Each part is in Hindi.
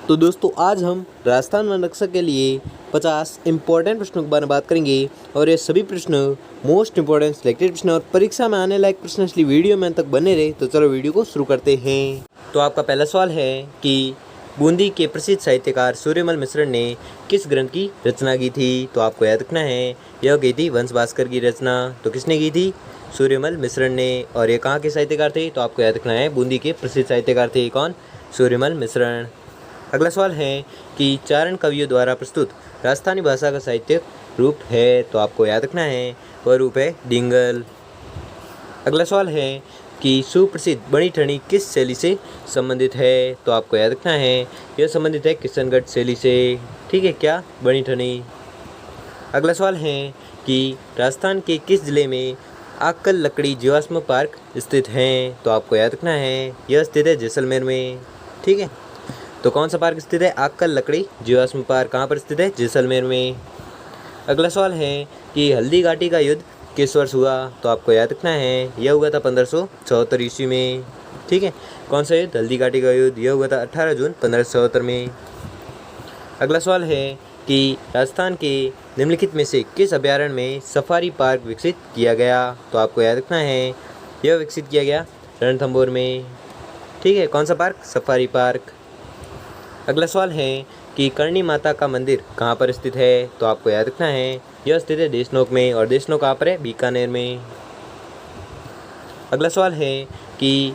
तो दोस्तों आज हम राजस्थान वन रक्षक के लिए 50 इम्पोर्टेंट प्रश्नों के बारे में बात करेंगे और ये सभी प्रश्न मोस्ट इम्पोर्टेंट सिलेक्टेड प्रश्न और परीक्षा में आने लायक प्रश्न, इसलिए वीडियो में तक बने रहे। तो चलो वीडियो को शुरू करते हैं। तो आपका पहला सवाल है कि बूंदी के प्रसिद्ध साहित्यकार सूर्यमल मिश्र ने किस ग्रंथ की रचना की थी। तो आपको याद रखना है यह की थी वंश भास्कर की रचना। तो किसने की थी? सूर्यमल मिश्र ने। और ये कहाँ के साहित्यकार थे? तो आपको याद रखना है बूंदी के प्रसिद्ध साहित्यकार थे। कौन? सूर्यमल मिश्र। अगला सवाल है कि चारण कवियों द्वारा प्रस्तुत राजस्थानी भाषा का साहित्यिक रूप है। तो आपको याद रखना है वह रूप है डिंगल। अगला सवाल है कि सुप्रसिद्ध बणी ठनी किस शैली से संबंधित है। तो आपको याद रखना है यह संबंधित है किशनगढ़ शैली से। ठीक है, क्या? बणी ठनी। अगला सवाल है कि राजस्थान के किस जिले में आक्कल लकड़ी जीवाश्म पार्क स्थित हैं। तो आपको याद रखना है यह स्थित है जैसलमेर में। ठीक है, तो कौन सा पार्क स्थित है? आक्कल लकड़ी जीवाश्म पार्क कहाँ पर स्थित है? जैसलमेर में। अगला सवाल है कि हल्दी घाटी का युद्ध किस वर्ष हुआ। तो आपको याद रखना है यह हुआ था 1574 ईस्वी में। ठीक है, कौन सा युद्ध? हल्दी घाटी का युद्ध। यह हुआ था 18 जून 1574 में। अगला सवाल है कि राजस्थान के निम्नलिखित में से किस अभ्यारण्य में सफारी पार्क विकसित किया गया। तो आपको याद रखना है यह विकसित किया गया रणथंभौर में। ठीक है, कौन सा पार्क? Safari park. अगला सवाल है कि करणी माता का मंदिर कहाँ पर स्थित है। तो आपको याद रखना है यह स्थित है देशनोक में। और देशनोक कहाँ पर है? बीकानेर में। अगला सवाल है कि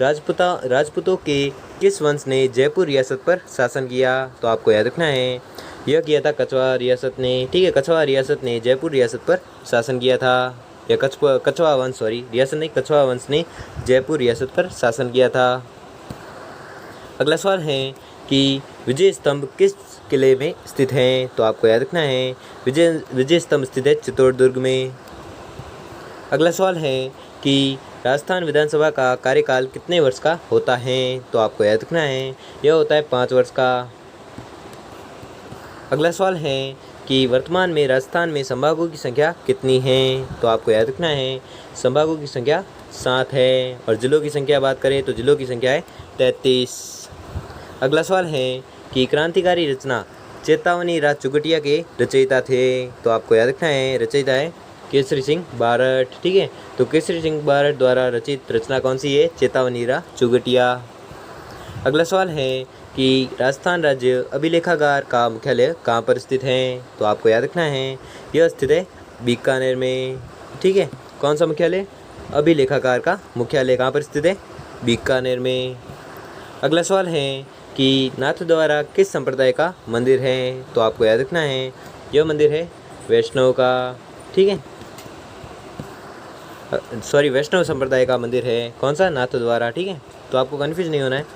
राजपूतों के किस वंश ने जयपुर रियासत पर शासन किया। तो आपको याद रखना है यह किया था कछवा रियासत ने। ठीक है, कछवा रियासत ने जयपुर रियासत पर शासन किया था। या कछवा वंश, सॉरी रियासत नहीं, कछवा वंश ने जयपुर रियासत पर शासन किया था। अगला सवाल है कि विजय स्तंभ किस किले में स्थित हैं। तो आपको याद रखना है विजय स्तंभ स्थित है चित्तौड़दुर्ग में। अगला सवाल है कि राजस्थान विधानसभा का कार्यकाल कितने वर्ष का होता है। तो आपको याद रखना है यह होता है 5 वर्ष का। अगला सवाल है कि वर्तमान में राजस्थान में संभागों की संख्या कितनी है। तो आपको याद रखना है संभागों की संख्या 7 है। और जिलों की संख्या बात करें तो जिलों की संख्या है 33। अगला सवाल है कि क्रांतिकारी रचना चेतावनी राज चुगटिया के रचयिता थे। तो आपको याद रखना है रचयिता है केसरी सिंह बारठ। ठीक है, तो केसरी सिंह बारठ द्वारा रचित रचना कौन सी है? चेतावनी राज चुगटिया। अगला सवाल है कि राजस्थान राज्य अभिलेखागार का मुख्यालय कहाँ पर स्थित है। तो आपको याद रखना है यह स्थित है बीकानेर में। ठीक है, कौन सा मुख्यालय? अभिलेखागार का मुख्यालय कहाँ पर स्थित है? बीकानेर में। अगला सवाल है कि नाथद्वारा किस संप्रदाय का मंदिर है। तो आपको याद रखना है यह मंदिर है वैष्णव का। ठीक है, सॉरी वैष्णव संप्रदाय का मंदिर है। कौन सा? नाथद्वारा। ठीक है, तो आपको कन्फ्यूज नहीं होना है।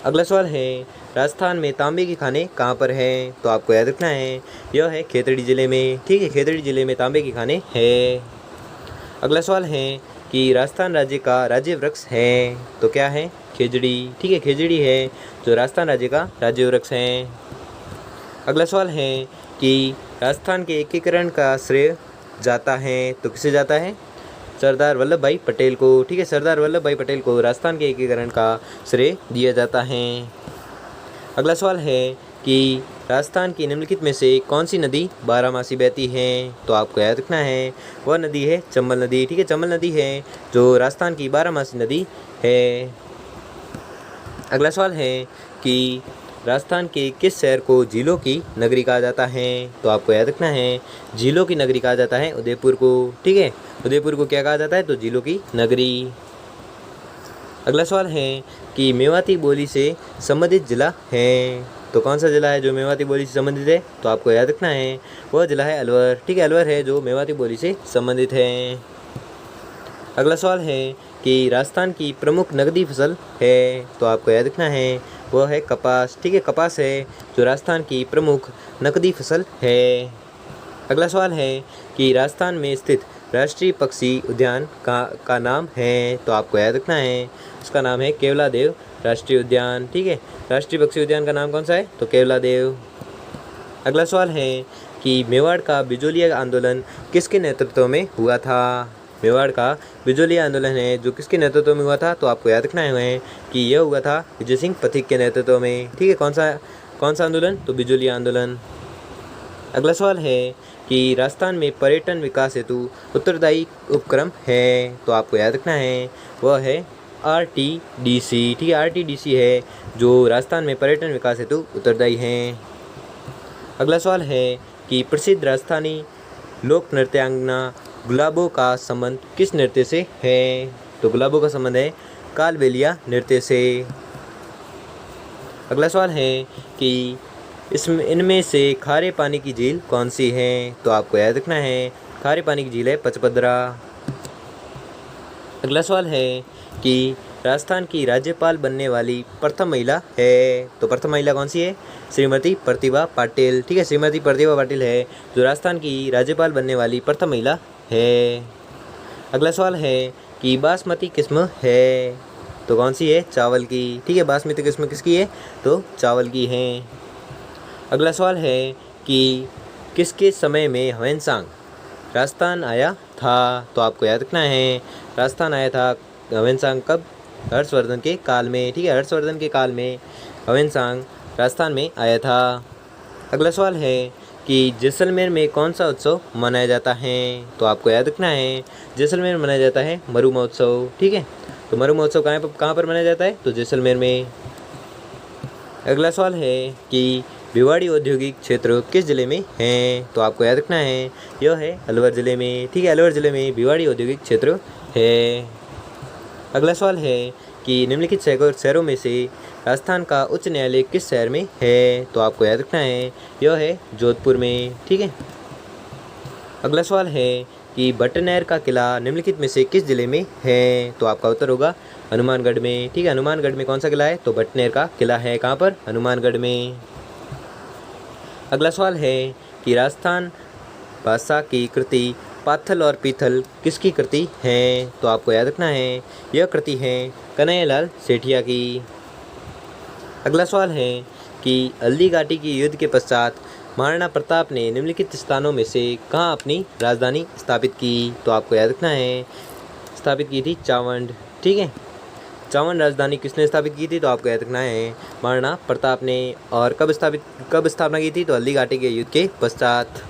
अगला सवाल है राजस्थान में तांबे के खाने कहाँ पर हैं। तो आपको याद रखना है यह है खेतड़ी जिले में। ठीक है, खेतड़ी जिले में तांबे के खाने हैं। अगला सवाल है कि राजस्थान राज्य का राज्य वृक्ष है। तो क्या है? खेजड़ी। ठीक है, खेजड़ी है जो राजस्थान राज्य का राज्य वृक्ष है। अगला सवाल है कि राजस्थान के एकीकरण का श्रेय जाता है। तो किसे जाता है? सरदार वल्लभ भाई पटेल को। ठीक है, सरदार वल्लभ भाई पटेल को राजस्थान के एकीकरण का श्रेय दिया जाता है। अगला सवाल है कि राजस्थान की निम्नलिखित में से कौन सी नदी बारहमासी बहती है। तो आपको याद रखना है वह नदी है चंबल नदी। ठीक है, चंबल नदी है जो राजस्थान की बारहमासी नदी है। अगला सवाल है कि राजस्थान के किस शहर को झीलों की नगरी कहा जाता है। तो आपको याद रखना है झीलों की नगरी कहा जाता है उदयपुर को। ठीक है, उदयपुर को क्या कहा जाता है? तो झीलों की नगरी। अगला सवाल है कि मेवाती बोली से संबंधित जिला है। तो कौन सा जिला है जो मेवाती बोली से संबंधित है? तो आपको याद रखना है वह जिला है अलवर। ठीक है, अलवर है जो मेवाती बोली से संबंधित है। अगला सवाल है कि राजस्थान की प्रमुख नकदी फसल है। तो आपको याद रखना है वह है कपास। ठीक है, कपास है जो राजस्थान की प्रमुख नकदी फसल है। अगला सवाल है कि राजस्थान में स्थित राष्ट्रीय पक्षी उद्यान का नाम है। तो आपको याद रखना है उसका नाम है केवलादेव राष्ट्रीय उद्यान। ठीक है, राष्ट्रीय पक्षी उद्यान का नाम कौन सा है? तो केवलादेव। अगला सवाल है कि मेवाड़ का बिजोलिया आंदोलन किसके नेतृत्व में हुआ था। मेवाड़ का बिजोलिया आंदोलन है जो किसके नेतृत्व में हुआ था, तो आपको याद रखना है कि यह हुआ था विजय सिंह पथिक के नेतृत्व में। ठीक है, कौन सा आंदोलन, तो बिजोलिया आंदोलन। अगला सवाल है कि राजस्थान में पर्यटन विकास हेतु उत्तरदायी उपक्रम है, तो आपको याद रखना है वह है RTDC। ठीक है, RTDC है जो राजस्थान में पर्यटन विकास हेतु उत्तरदायी हैं। अगला सवाल है कि प्रसिद्ध राजस्थानी लोक नृत्यांगना गुलाबों का संबंध किस नृत्य से है, तो गुलाबों का संबंध है कालबेलिया नृत्य से। अगला सवाल है कि इनमें से खारे पानी की झील कौन सी है, तो आपको याद रखना है खारे पानी की झील है पचपदरा। अगला सवाल है कि राजस्थान की राज्यपाल बनने वाली प्रथम महिला है, तो प्रथम महिला कौन सी है, श्रीमती प्रतिभा पाटिल। ठीक है, श्रीमती प्रतिभा पाटिल है जो राजस्थान की राज्यपाल बनने वाली प्रथम महिला है। अगला सवाल है कि बासमती किस्म है, तो कौन सी है, चावल की। ठीक है, बासमती किस्म किसकी है, तो चावल की है। अगला सवाल है कि किसके समय में ह्वेनसांग राजस्थान आया था, तो आपको याद रखना है राजस्थान आया था ह्वेनसांग कब, हर्षवर्धन के काल में। ठीक है, हर्षवर्धन के काल में ह्वेनसांग राजस्थान में आया था। अगला सवाल है कि जैसलमेर में कौन सा उत्सव मनाया जाता है, तो आपको याद रखना है जैसलमेर में मनाया जाता है मरु महोत्सव। ठीक है, तो मरु महोत्सव कहाँ पर मनाया जाता है, तो जैसलमेर में। अगला सवाल है कि भिवाड़ी औद्योगिक क्षेत्र किस जिले में है, तो आपको याद रखना है यह है अलवर जिले में। ठीक है, अलवर जिले में भिवाड़ी औद्योगिक क्षेत्र है। अगला सवाल है कि निम्नलिखित शहरों में से राजस्थान का उच्च न्यायालय किस शहर में है, तो आपको याद रखना है यह है जोधपुर में। ठीक है, अगला सवाल है कि भट्टनैर का किला निम्नलिखित में से किस जिले में है, तो आपका उत्तर होगा हनुमानगढ़ में। ठीक है, हनुमानगढ़ में कौन सा किला है, तो भट्टनैर का किला है कहाँ पर, हनुमानगढ़ में। अगला सवाल है कि राजस्थान भाषा की कृति पाथल और पीथल किसकी कृति है, तो आपको याद रखना है यह कृति है कन्हैयालाल सेठिया की। अगला सवाल है कि हल्दी घाटी की युद्ध के पश्चात महाराणा प्रताप ने निम्नलिखित स्थानों में से कहाँ अपनी राजधानी स्थापित की, तो आपको याद रखना है स्थापित की थी चावंड। ठीक है, चावंड राजधानी किसने स्थापित की थी, तो आपको याद रखना है महाराणा प्रताप ने। और कब स्थापना की थी, तो हल्दी घाटी के युद्ध के पश्चात।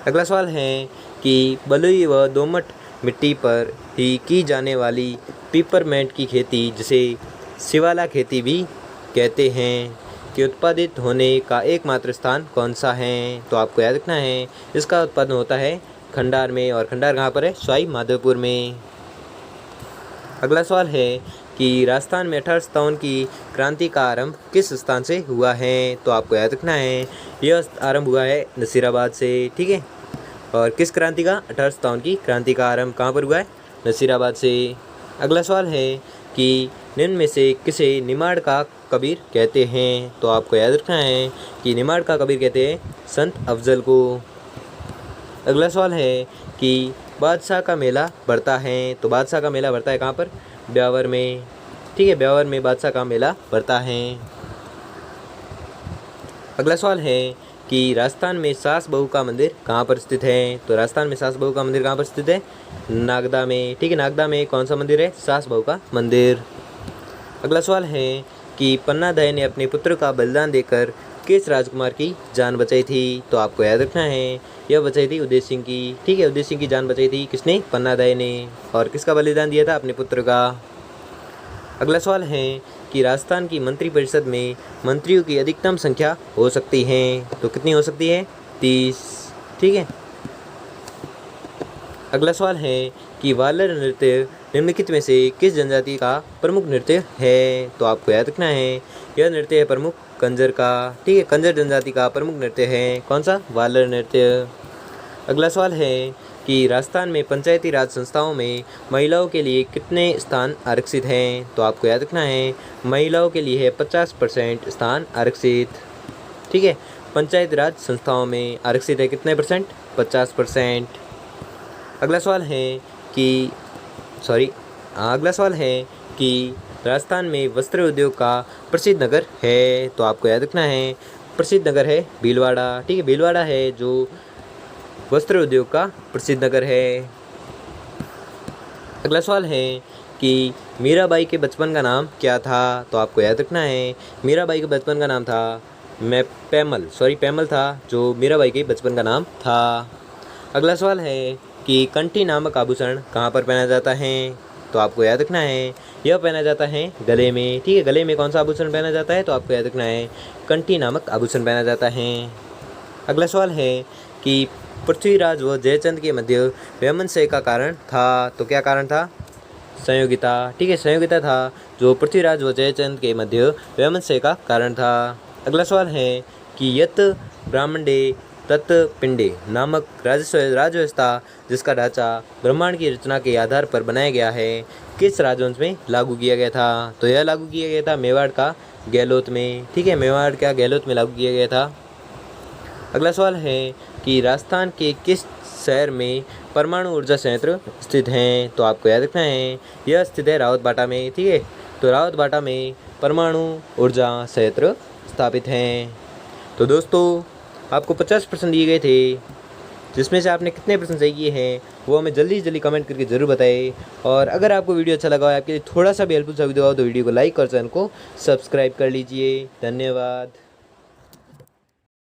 अगला सवाल है कि बलुई व दोमट मिट्टी पर ही की जाने वाली पिपरमेंट की खेती जिसे शिवाला खेती भी कहते हैं कि उत्पादित होने का एकमात्र स्थान कौन सा है, तो आपको याद रखना है इसका उत्पादन होता है खंडार में। और खंडार कहाँ पर है, सवाई माधोपुर में। अगला सवाल है कि राजस्थान में 1857 की क्रांति का आरंभ किस स्थान से हुआ है, तो आपको याद रखना है यह आरंभ हुआ है नसीराबाद से। ठीक है, और किस क्रांति का, 1857 की क्रांति का आरंभ कहाँ पर हुआ है, नसीराबाद से। अगला सवाल है कि निम्न में से किसे निमाड़ का कबीर कहते हैं, तो आपको याद रखना है कि निमाड़ का कबीर कहते हैं संत अफजल को। अगला सवाल है कि बादशाह का मेला बढ़ता है, तो बादशाह का मेला बढ़ता है कहाँ पर, ब्यावर में। ठीक है, ब्यावर में बादशाह का मेला बढ़ता है। अगला सवाल है कि राजस्थान में सास बहू का मंदिर कहाँ पर स्थित है, तो राजस्थान में सास बहू का मंदिर कहाँ पर स्थित है, नागदा में। ठीक है, नागदा में कौन सा मंदिर है, सास बहू का मंदिर। अगला सवाल है कि पन्ना दय ने अपने पुत्र का बलिदान देकर किस राजकुमार की जान बचाई थी, तो आपको याद रखना है यह बचाई थी उदय सिंह की। ठीक है, उदय सिंह की जान बचाई थी किसने, पन्ना दय ने। और किसका बलिदान दिया था, अपने पुत्र का। अगला सवाल है कि राजस्थान की मंत्रिपरिषद में मंत्रियों की अधिकतम संख्या हो सकती है, तो कितनी हो सकती है, 30। ठीक है, अगला सवाल है कि वालर नृत्य निम्नलिखित में से किस जनजाति का प्रमुख नृत्य है, तो आपको याद रखना है यह नृत्य है प्रमुख कंजर का। ठीक है, कंजर जनजाति का प्रमुख नृत्य है कौन सा, वालर नृत्य। अगला सवाल है कि राजस्थान में पंचायती राज संस्थाओं में महिलाओं के लिए कितने स्थान आरक्षित हैं, तो आपको याद रखना है महिलाओं के लिए है 50% स्थान आरक्षित। ठीक है, पंचायती राज संस्थाओं में आरक्षित है कितने परसेंट, 50%। अगला सवाल है कि राजस्थान में वस्त्र उद्योग का प्रसिद्ध नगर है, तो आपको याद रखना है प्रसिद्ध नगर है भीलवाड़ा। ठीक है, भीलवाड़ा है जो वस्त्र उद्योग का प्रसिद्ध नगर है। अगला सवाल है कि मीराबाई के बचपन का नाम क्या था? तो आपको याद रखना है मीराबाई के बचपन का नाम था पैमल था जो मीराबाई के बचपन का नाम था। अगला सवाल है कि कंठी नामक आभूषण कहाँ पर पहना जाता है? तो आपको याद रखना है यह पहना जाता है गले में, ठीक है। गले में कौन सा आभूषण पहना जाता है? तो आपको याद रखना है कंठी नामक आभूषण पहना जाता है। अगला सवाल है कि पृथ्वीराज व जयचंद के मध्य वैमनस्य का कारण था। तो क्या कारण था? संयोगिता, ठीक है, संयोगिता था जो पृथ्वीराज व जयचंद के मध्य वैमनस्य का कारण था। अगला सवाल है कि यत ब्राह्मणे तत् पिंडे नामक राजव्यवस्था जिसका ढांचा ब्रह्मांड की रचना के आधार पर बनाया गया है किस राजवंश में लागू किया गया था? तो यह लागू किया गया था मेवाड़ का गहलोत में, ठीक है, मेवाड़ का गहलोत में लागू किया गया था। अगला सवाल है कि राजस्थान के किस शहर में परमाणु ऊर्जा संयंत्र स्थित हैं? तो आपको याद रखना है यह स्थित है रावतबाटा में, ठीक है। तो रावतबाटा में परमाणु ऊर्जा संयंत्र स्थापित हैं। तो दोस्तों आपको 50% दिए गए थे, जिसमें से आपने कितने प्रश्न सही किए हैं वो हमें जल्दी कमेंट करके ज़रूर बताएं। और अगर आपको वीडियो अच्छा लगा हो, आपके लिए थोड़ा सा भी हेल्पफुल साबित हुआ हो तो वीडियो को लाइक और चैनल को सब्सक्राइब कर लीजिए। धन्यवाद।